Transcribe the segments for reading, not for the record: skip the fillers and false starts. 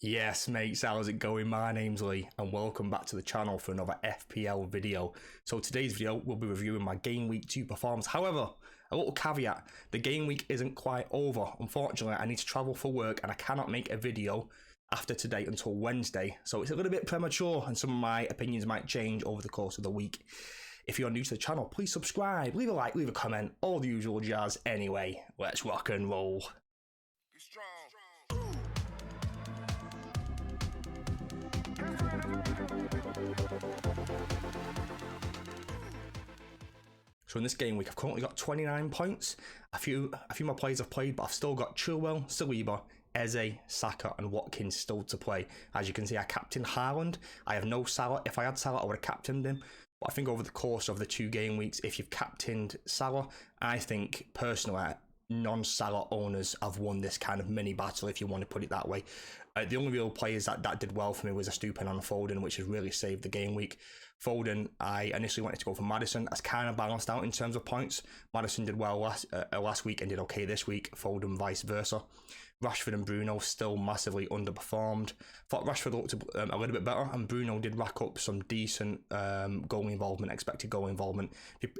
Yes, mates, how's it going? My name's Lee, and welcome back to the channel for another FPL video. So today's video, we'll be reviewing my Game Week 2 performance. However, a little caveat, the Game Week isn't quite over. Unfortunately, I need to travel for work, and I cannot make a video after today until Wednesday. So it's a little bit premature, and some of my opinions might change over the course of the week. If you're new to the channel, please subscribe, leave a like, leave a comment, all the usual jazz. Anyway, let's rock and roll. So in this game week, I've currently got 29 points. A few more players I've played, but I've still got Chilwell, Saliba, Eze, Saka and Watkins still to play. As you can see, I captained Haaland. I have no Salah. If I had Salah, I would have captained him. But I think over the course of the 2 game weeks, if you've captained Salah, I think personally, non-Salah owners have won this kind of mini battle, if you want to put it that way. The only real players that did well for me was a Stoopin on Foden, which has really saved the game week. Foden, I initially wanted to go for Maddison. That's kind of balanced out in terms of points. Maddison did well last week and did okay this week. Foden vice versa. Rashford and Bruno still massively underperformed. Thought Rashford looked a little bit better, and Bruno did rack up some decent goal involvement, expected goal involvement.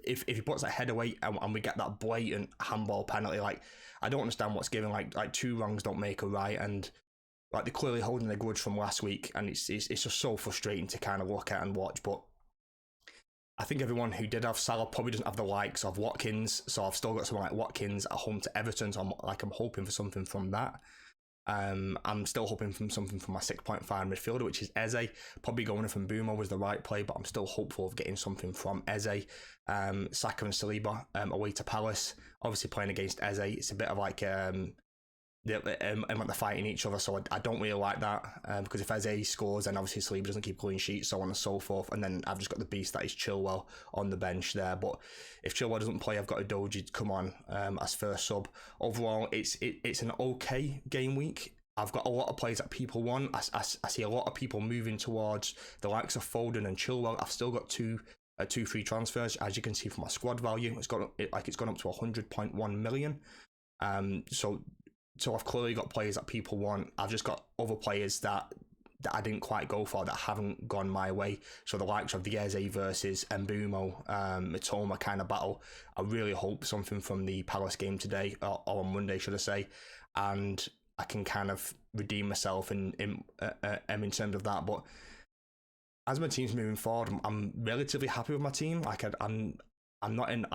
If he puts that head away and we get that blatant handball penalty, like I don't understand what's given. Like 2 wrongs don't make a right, and like they're clearly holding their grudge from last week, and it's just so frustrating to kind of look at and watch. But I think everyone who did have Salah probably doesn't have the likes of Watkins, so I've still got someone like Watkins at home to Everton, so I'm hoping for something from that. I'm still hoping for something from my 6.5 midfielder, which is Eze. Probably going from Bumo was the right play, but I'm still hopeful of getting something from Eze. Saka and Saliba away to Palace. Obviously playing against Eze, it's a bit of like they're fighting each other, so I don't really like that, because if Eze scores, then obviously Saliba doesn't keep clean sheets, so on and so forth, and then I've just got the beast that is Chilwell on the bench there. But if Chilwell doesn't play, I've got Udogie come on as first sub. Overall, it's an okay game week. I've got a lot of players that people want. I see a lot of people moving towards the likes of Foden and Chilwell. I've still got two free transfers, as you can see from my squad value. It's gone up to 100.1 million. So I've clearly got players that people want. I've just got other players that I didn't quite go for, that haven't gone my way. So the likes of the Eze versus Mbumo, Mitoma kind of battle. I really hope something from the Palace game today, or on Monday, should I say, and I can kind of redeem myself in terms of that. But as my team's moving forward, I'm relatively happy with my team. I'm not in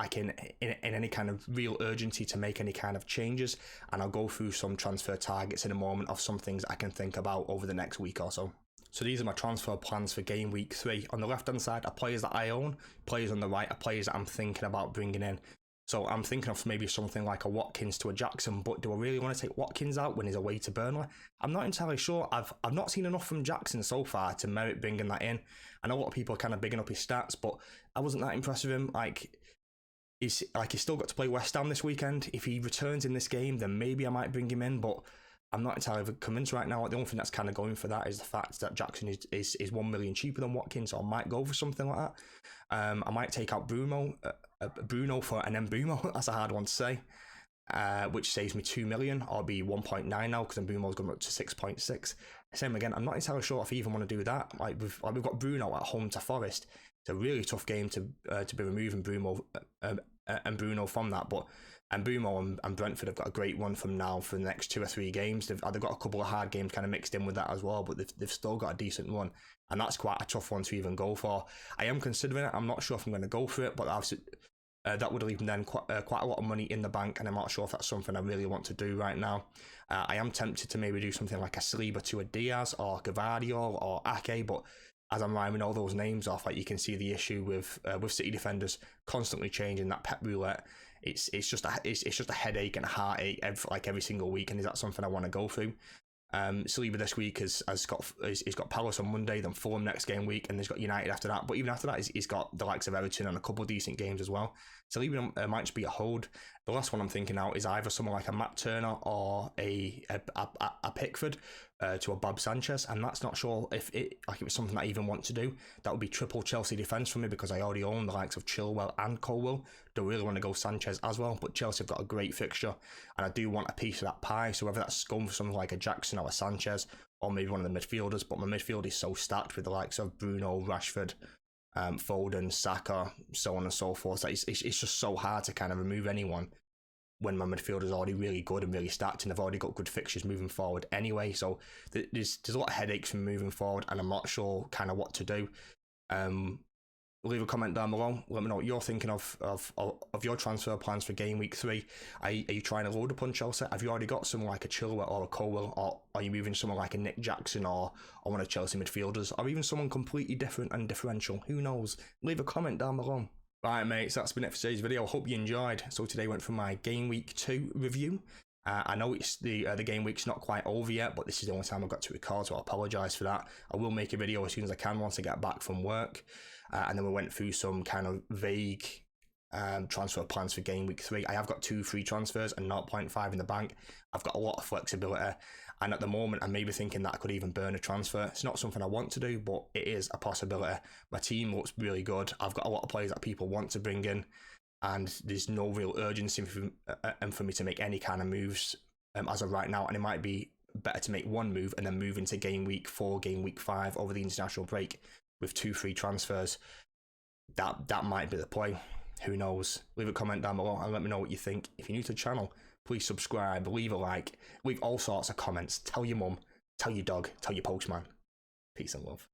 any kind of real urgency to make any kind of changes, and I'll go through some transfer targets in a moment of some things I can think about over the next week or so. So these are my transfer plans for game week 3. On the left hand side are players that I own, players on the right are players that I'm thinking about bringing in. So I'm thinking of maybe something like a Watkins to a Jackson, but do I really want to take Watkins out when he's away to Burnley? I'm not entirely sure. I've not seen enough from Jackson so far to merit bringing that in. I know a lot of people are kind of bigging up his stats, but I wasn't that impressed with him. He's still got to play West Ham this weekend. If he returns in this game, then maybe I might bring him in, but I'm not entirely convinced right now. The only thing that's kind of going for that is the fact that Jackson is 1 million cheaper than Watkins, so I might go for something like that. I might take out Bruno for an Mbumo. That's a hard one to say, which saves me 2 million, or be 1.9 now because Mbumo's gone up to 6.6. Same again, I'm not entirely sure if I even want to do that. We've got Bruno at home to Forest. It's a really tough game to be removing Bruno from that, but Mbumo and Brentford have got a great one from now for the next 2 or 3 games. They've got a couple of hard games kind of mixed in with that as well, but they've still got a decent one, and that's quite a tough one to even go for. I am considering it. I'm not sure if I'm going to go for it, but that would leave then quite a lot of money in the bank, and I'm not sure if that's something I really want to do right now. I am tempted to maybe do something like a Saliba to a Diaz or Gvardiol or Ake, but as I'm rhyming all those names off, like you can see the issue with City defenders constantly changing that Pep roulette. It's just a headache and a heartache every single week, and is that something I want to go through? Saliba this week he's got Palace on Monday, then Fulham next game week, and he's got United after that. But even after that, he's got the likes of Everton and a couple of decent games as well. Saliba might just be a hold. The last one I'm thinking out is either someone like a Matt Turner or a Pickford to a Bob Sanchez, and that's not sure if it was something I even want to do. That would be triple Chelsea defence for me, because I already own the likes of Chilwell and Colwell. Don't really want to go Sanchez as well, but Chelsea have got a great fixture, and I do want a piece of that pie. So whether that's going for something like a Jackson or a Sanchez, or maybe one of the midfielders, but my midfield is so stacked with the likes of Bruno, Rashford, Foden, Saka, so on and so forth. So it's just so hard to kind of remove anyone when my midfield is already really good and really stacked, and I've already got good fixtures moving forward anyway. So there's a lot of headaches from moving forward, and I'm not sure kind of what to do. Leave a comment down below. Let me know what you're thinking of your transfer plans for game week 3. Are you trying to load up on Chelsea? Have you already got someone like a Chilwell or a Colwell, or are you moving someone like a Nick Jackson or one of Chelsea midfielders, or even someone completely different and differential? Who knows? Leave a comment down below. Right, mates, that's been it for today's video. I hope you enjoyed. So today went from my game week 2 review. I know it's the game week's not quite over yet, but this is the only time I've got to record, so I apologise for that. I will make a video as soon as I can once I get back from work. And then we went through some kind of vague transfer plans for game week 3. I have got 2 free transfers and 0.5 in the bank. I've got a lot of flexibility, and at the moment I'm maybe thinking that I could even burn a transfer. It's not something I want to do, but it is a possibility. My team looks really good. I've got a lot of players that people want to bring in, and there's no real urgency for me to make any kind of moves as of right now. And it might be better to make one move and then move into game week 4, game week 5 over the international break with 2 free transfers. That might be the play. Who knows? Leave a comment down below and let me know what you think. If you're new to the channel, please subscribe, leave a like, leave all sorts of comments. Tell your mum, tell your dog, tell your postman. Peace and love.